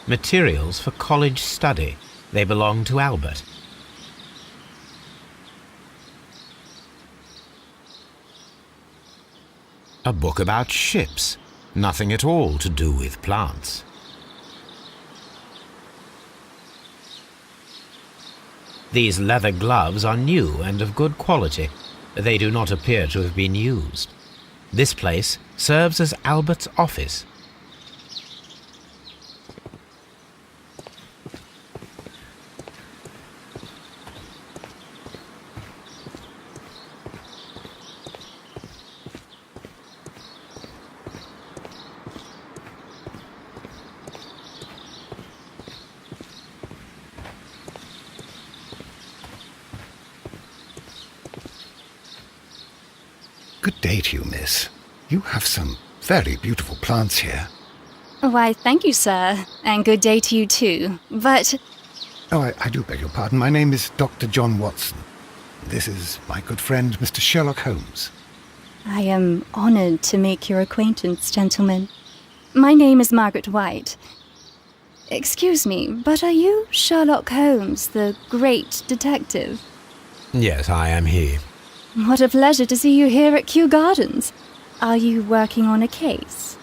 Materials for college study. They belong to Albert. A book about ships. Nothing at all to do with plants. These leather gloves are new and of good quality. They do not appear to have been used. This place serves as Albert's office. Good day to you, miss. You have some very beautiful plants here. Why, thank you, sir, and good day to you too. But... Oh, I do beg your pardon. My name is Dr. John Watson. This is my good friend, Mr. Sherlock Holmes. I am honoured to make your acquaintance, gentlemen. My name is Margaret White. Excuse me, but are you Sherlock Holmes, the great detective? Yes, I am he. What a pleasure to see you here at Kew Gardens. Are you working on a case?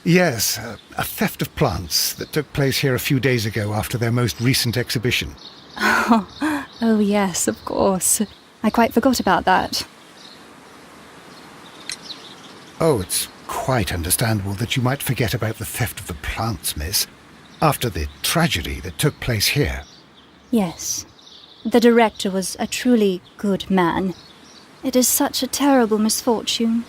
Yes, a theft of plants that took place here a few days ago after their most recent exhibition. Oh yes, of course. I quite forgot about that. Oh, it's quite understandable that you might forget about the theft of the plants, miss, after the tragedy that took place here. Yes. The director was a truly good man. It is such a terrible misfortune.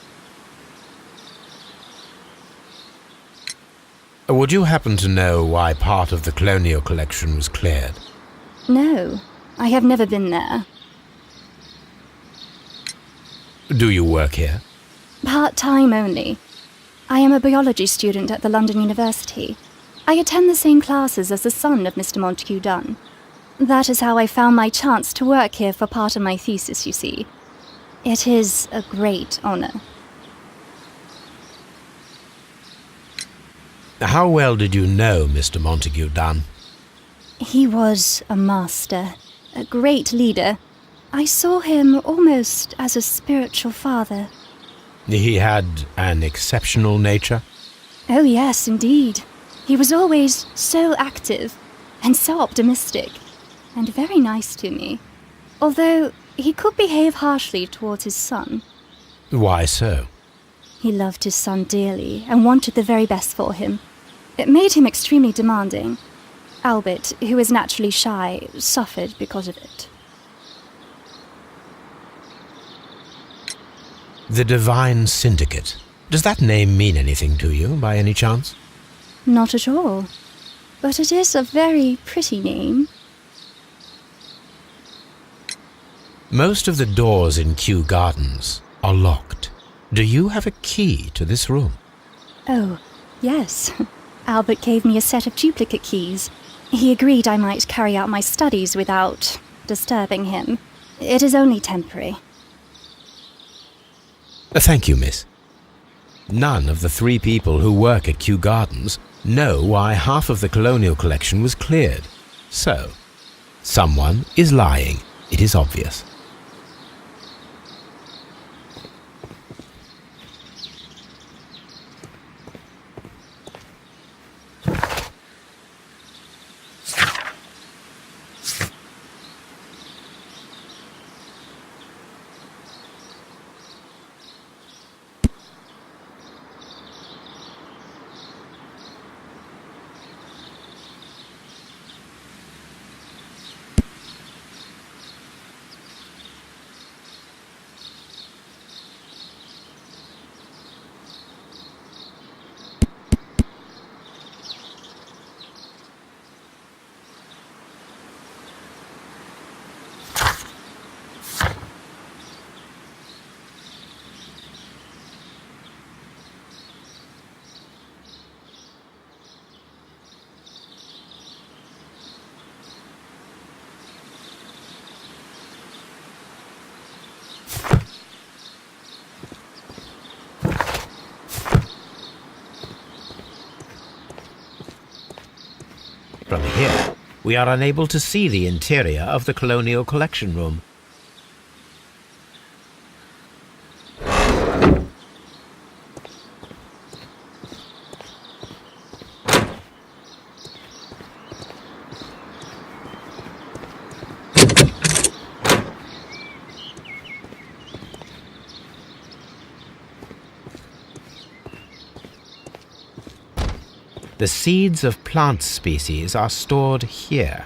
Would you happen to know why part of the colonial collection was cleared? No, I have never been there. Do you work here? Part-time only. I am a biology student at the London University. I attend the same classes as the son of Mr. Montague Dunn. That is how I found my chance to work here for part of my thesis, you see. It is a great honour. How well did you know Mr. Montague Dunn? He was a master, a great leader. I saw him almost as a spiritual father. He had an exceptional nature? Oh yes, indeed. He was always so active and so optimistic, and very nice to me. Although he could behave harshly towards his son. Why so? He loved his son dearly and wanted the very best for him. It made him extremely demanding. Albert, who is naturally shy, suffered because of it. The Divine Syndicate. Does that name mean anything to you, by any chance? Not at all. But it is a very pretty name. Most of the doors in Kew Gardens are locked. Do you have a key to this room? Oh, Yes. Albert gave me a set of duplicate keys. He agreed I might carry out my studies without disturbing him. It is only temporary. Thank you, miss. None of the 3 people who work at Kew Gardens know why half of the colonial collection was cleared. So, someone is lying, it is obvious. From here, we are unable to see the interior of the colonial collection room. The seeds of plant species are stored here.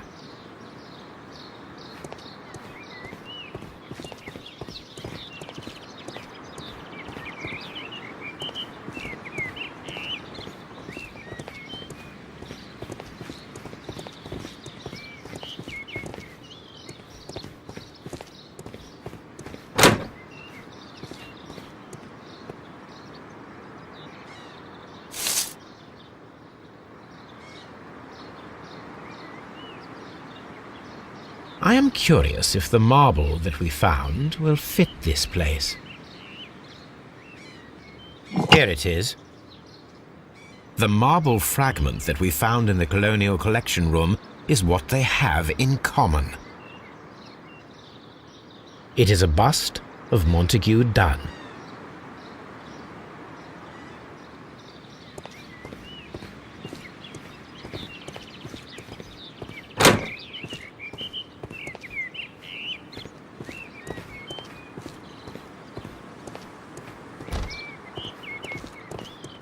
I am curious if the marble that we found will fit this place. Here it is. The marble fragment that we found in the colonial collection room is what they have in common. It is a bust of Montague Dunn.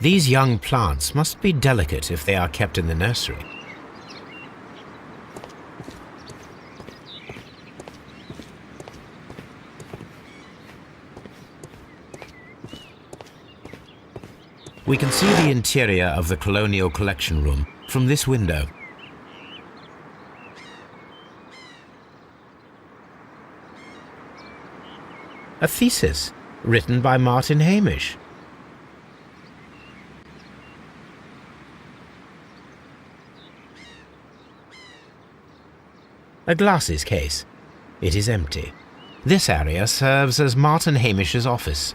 These young plants must be delicate if they are kept in the nursery. We can see the interior of the colonial collection room from this window. A thesis written by Martin Hamish. A glasses case. It is empty. This area serves as Martin Hamish's office.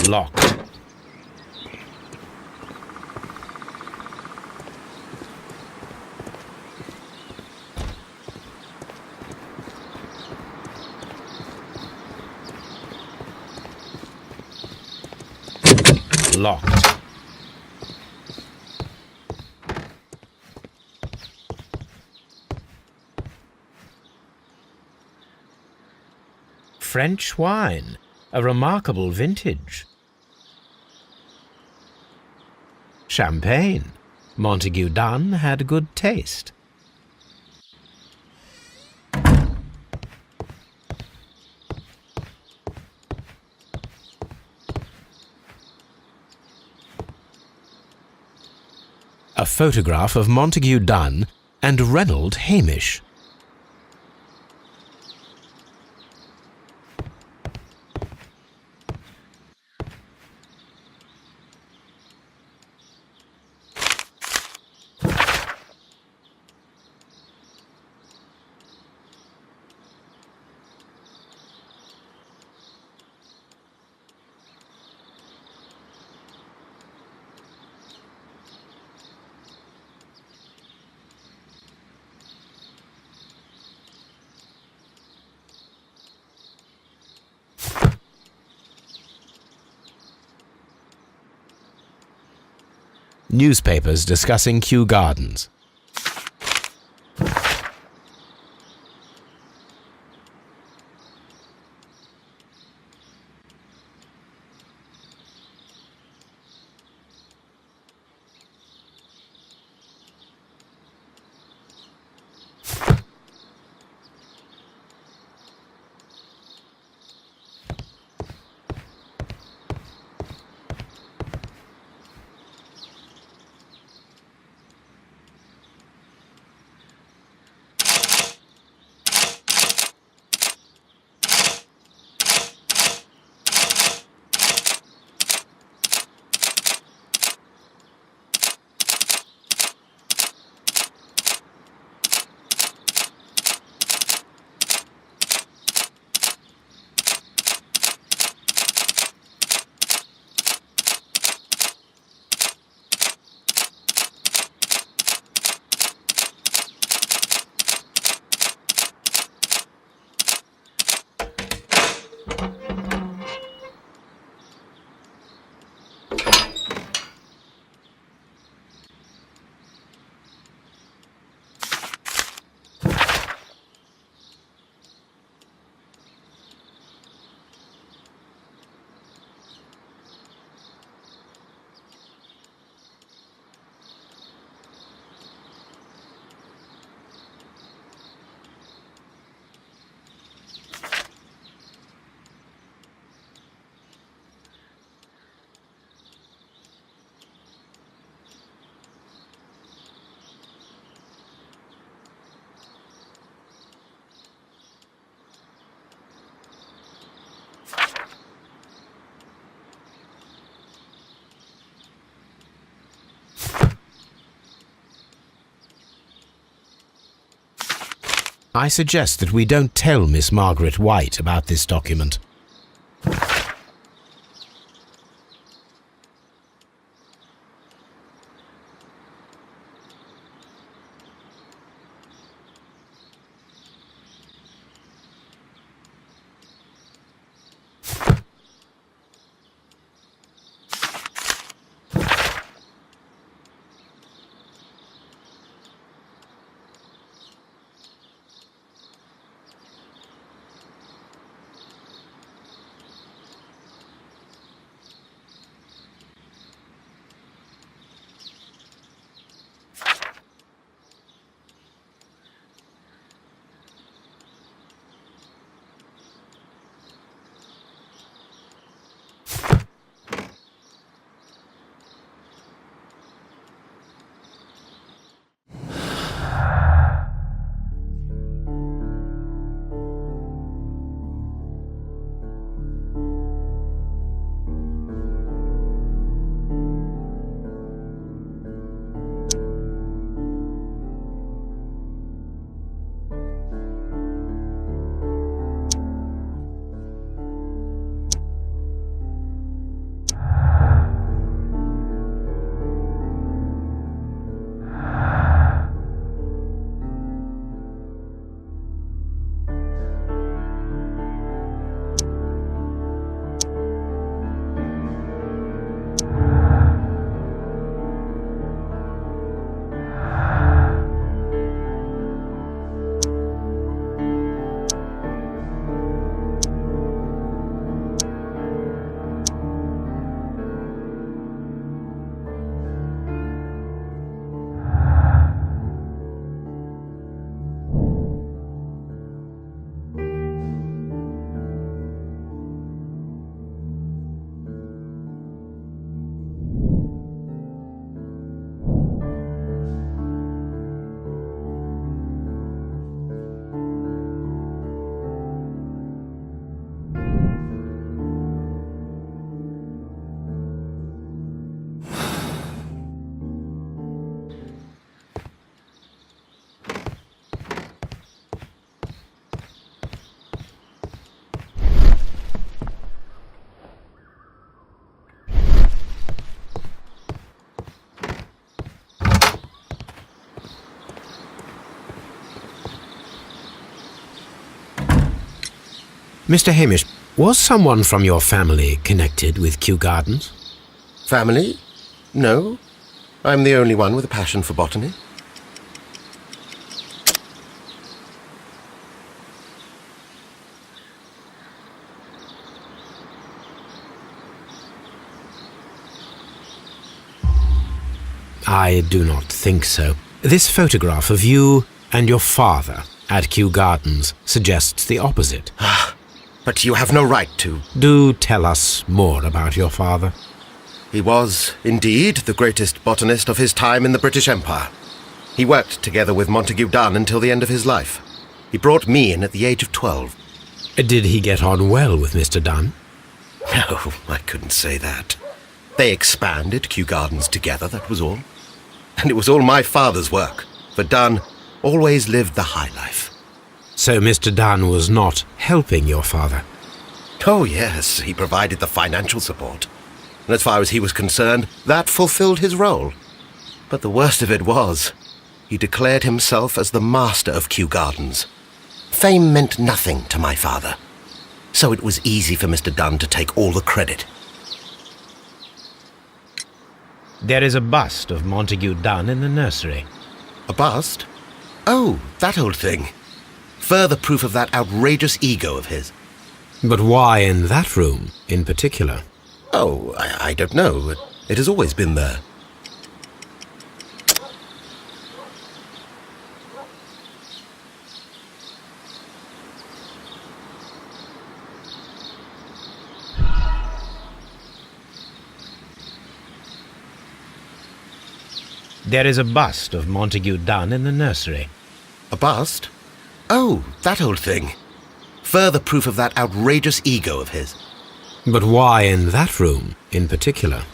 Locked. Locked. French wine, a remarkable vintage. Champagne. Montague Dunn had good taste. a photograph of Montague Dunn and Reynold Hamish. Newspapers discussing Kew Gardens. I suggest that we don't tell Miss Margaret White about this document. Mr. Hamish, was someone from your family connected with Kew Gardens? Family? No. I'm the only one with a passion for botany. I do not think so. This photograph of you and your father at Kew Gardens suggests the opposite. But you have no right to. Do tell us more about your father. He was, indeed, the greatest botanist of his time in the British Empire. He worked together with Montague Dunn until the end of his life. He brought me in at the age of 12. Did he get on well with Mr. Dunn? No, I couldn't say that. They expanded Kew Gardens together, that was all. And it was all my father's work, for Dunn always lived the high life. So Mr. Dunn was not helping your father? Oh, yes, he provided the financial support. And as far as he was concerned, that fulfilled his role. But the worst of it was, he declared himself as the master of Kew Gardens. Fame meant nothing to my father, so it was easy for Mr. Dunn to take all the credit. There is a bust of Montague Dunn in the nursery. A bust? Oh, that old thing. Further proof of that outrageous ego of his. But why in that room in particular? Oh, I don't know. It has always been there. There is a bust of Montague Dunn in the nursery. A bust? Oh, that old thing. Further proof of that outrageous ego of his. But why in that room in particular?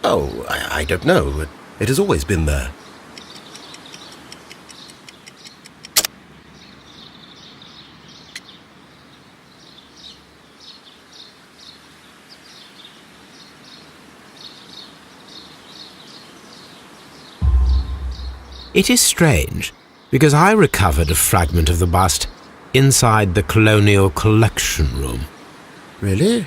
Oh, I don't know. It has always been there. It is strange, because I recovered a fragment of the bust inside the Colonial Collection Room. Really?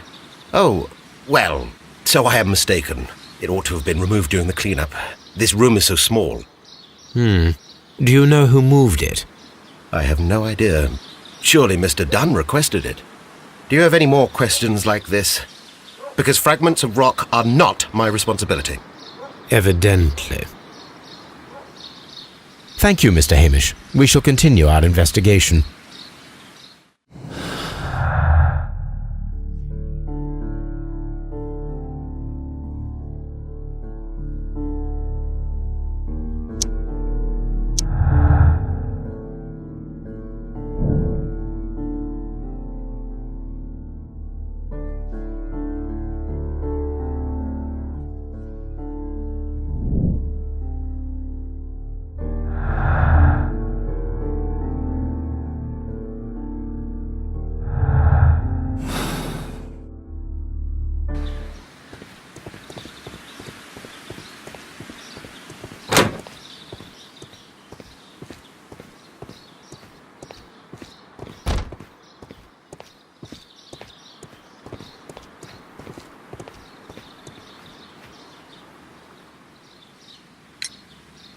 Oh, well, so I am mistaken. It ought to have been removed during the clean-up. This room is so small. Do you know who moved it? I have no idea. Surely Mr. Dunn requested it. Do you have any more questions like this? Because fragments of rock are not my responsibility. Evidently. Thank you, Mr. Hamish. We shall continue our investigation.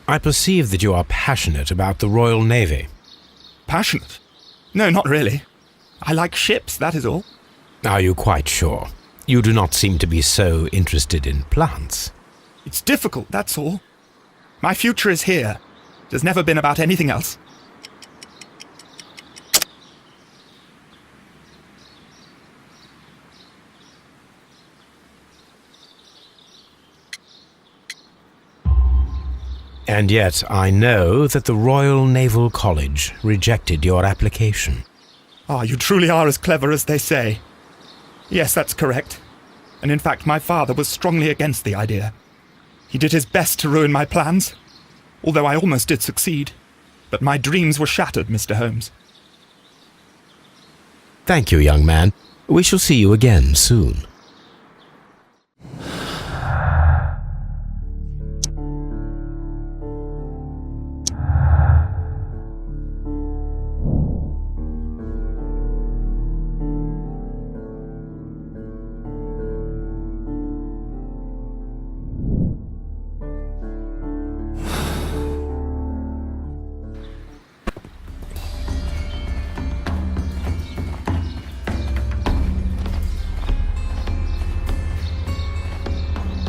I perceive that you are passionate about the Royal Navy. Passionate? No, not really. I like ships, that is all. Are you quite sure? You do not seem to be so interested in plants. It's difficult, that's all. My future is here. It has never been about anything else. And yet I know that the Royal Naval College rejected your application. Ah, you truly are as clever as they say. Yes, that's correct. And in fact, my father was strongly against the idea. He did his best to ruin my plans, although I almost did succeed. But my dreams were shattered, Mr. Holmes. Thank you, young man. We shall see you again soon.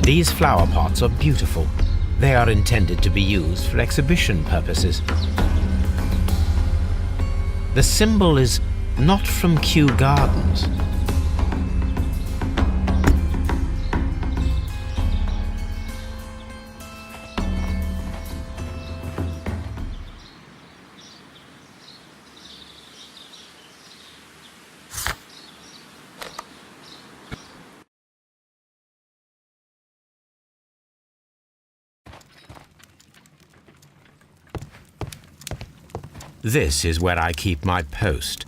These flower pots are beautiful. They are intended to be used for exhibition purposes. The symbol is not from Kew Gardens. This is where I keep my post.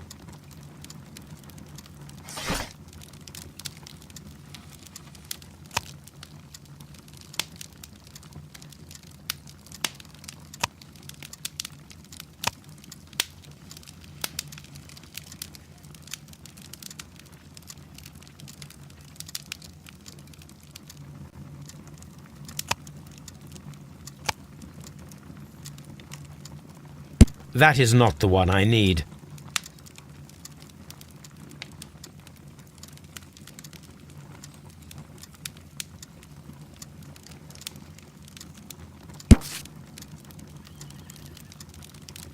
That is not the one I need.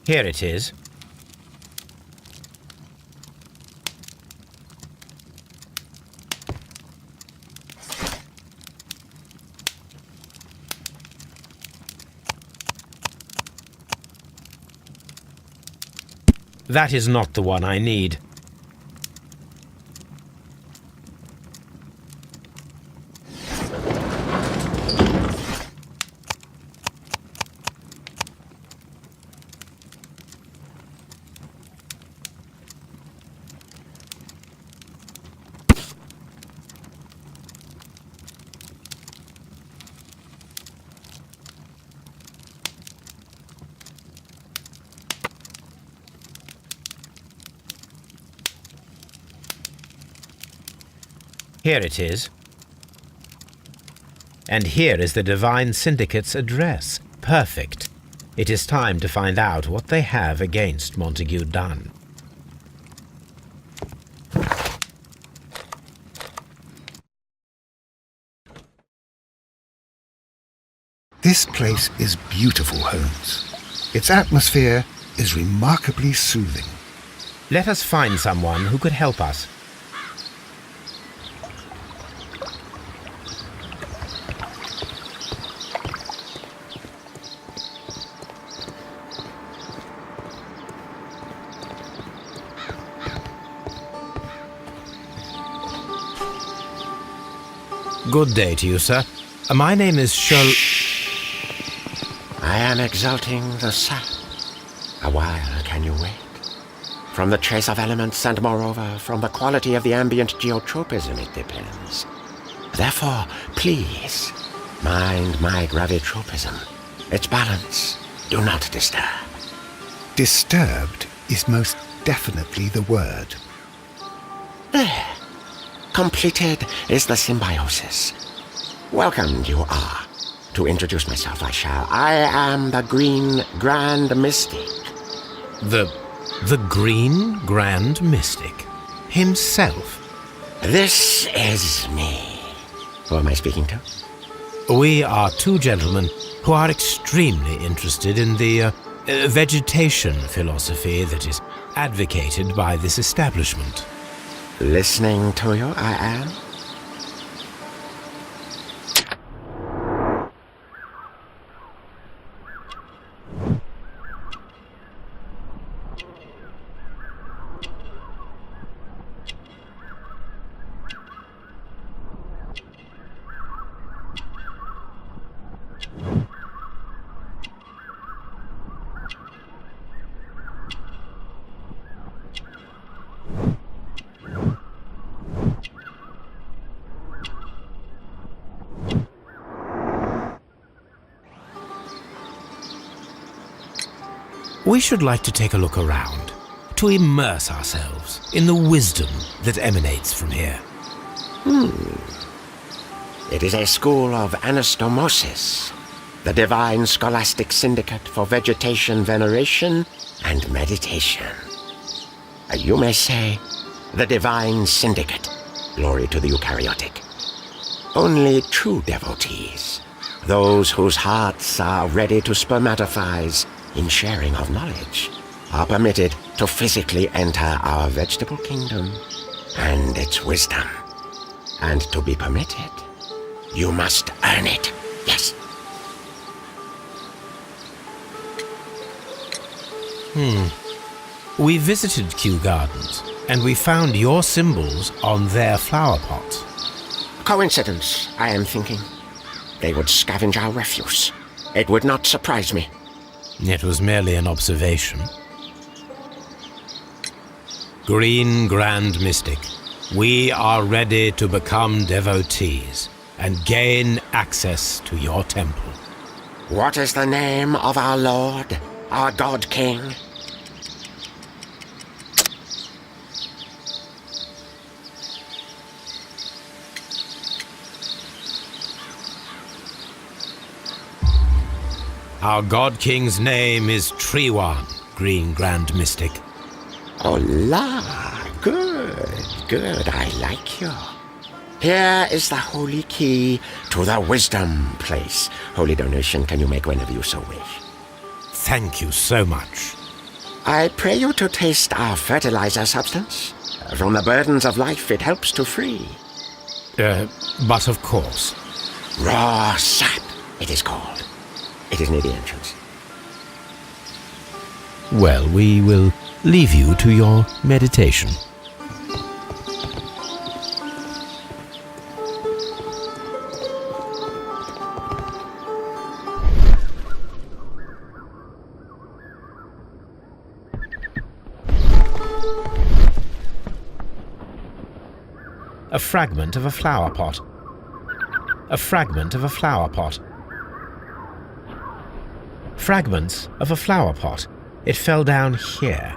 Here it is. That is not the one I need. Here it is. And here is the Divine Syndicate's address. Perfect. It is time to find out what they have against Montague Dunn. This place is beautiful, Holmes. Its atmosphere is remarkably soothing. Let us find someone who could help us. Good day to you, sir. My name is I am exalting the sap. A while can you wait? From the trace of elements and moreover from the quality of the ambient geotropism it depends. Therefore, please, mind my gravitropism. Its balance, do not disturb. Disturbed is most definitely the word. There. Completed is the symbiosis. Welcomed you are. To introduce myself I shall. I am the Green Grand Mystic. The Green Grand Mystic himself. This is me. Who am I speaking to? We are two gentlemen who are extremely interested in the vegetation philosophy that is advocated by this establishment. Listening to you, I am. We should like to take a look around, to immerse ourselves in the wisdom that emanates from here. It is a school of anastomosis, the divine scholastic syndicate for vegetation veneration and meditation. You may say, the divine syndicate. Glory to the eukaryotic. Only true devotees, those whose hearts are ready to spermatophize in sharing of knowledge, are permitted to physically enter our vegetable kingdom and its wisdom. And to be permitted, you must earn it. Yes. We visited Kew Gardens, and we found your symbols on their flower pots. Coincidence, I am thinking. They would scavenge our refuse. It would not surprise me. It was merely an observation. Green Grand Mystic, we are ready to become devotees and gain access to your temple. What is the name of our Lord, our God King? Our God King's name is Treewan, Green Grand Mystic. Oh la, good, I like you. Here is the holy key to the wisdom place. Holy donation can you make whenever you so wish. Thank you so much. I pray you to taste our fertilizer substance. From the burdens of life it helps to free. But of course. Raw sap, it is called. It is near the entrance. Well, we will leave you to your meditation. A fragment of a flower pot. A fragment of a flower pot. Fragments of a flower pot. It fell down here.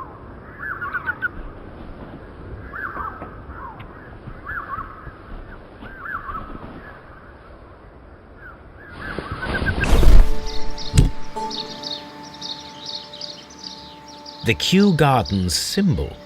The Kew Gardens symbol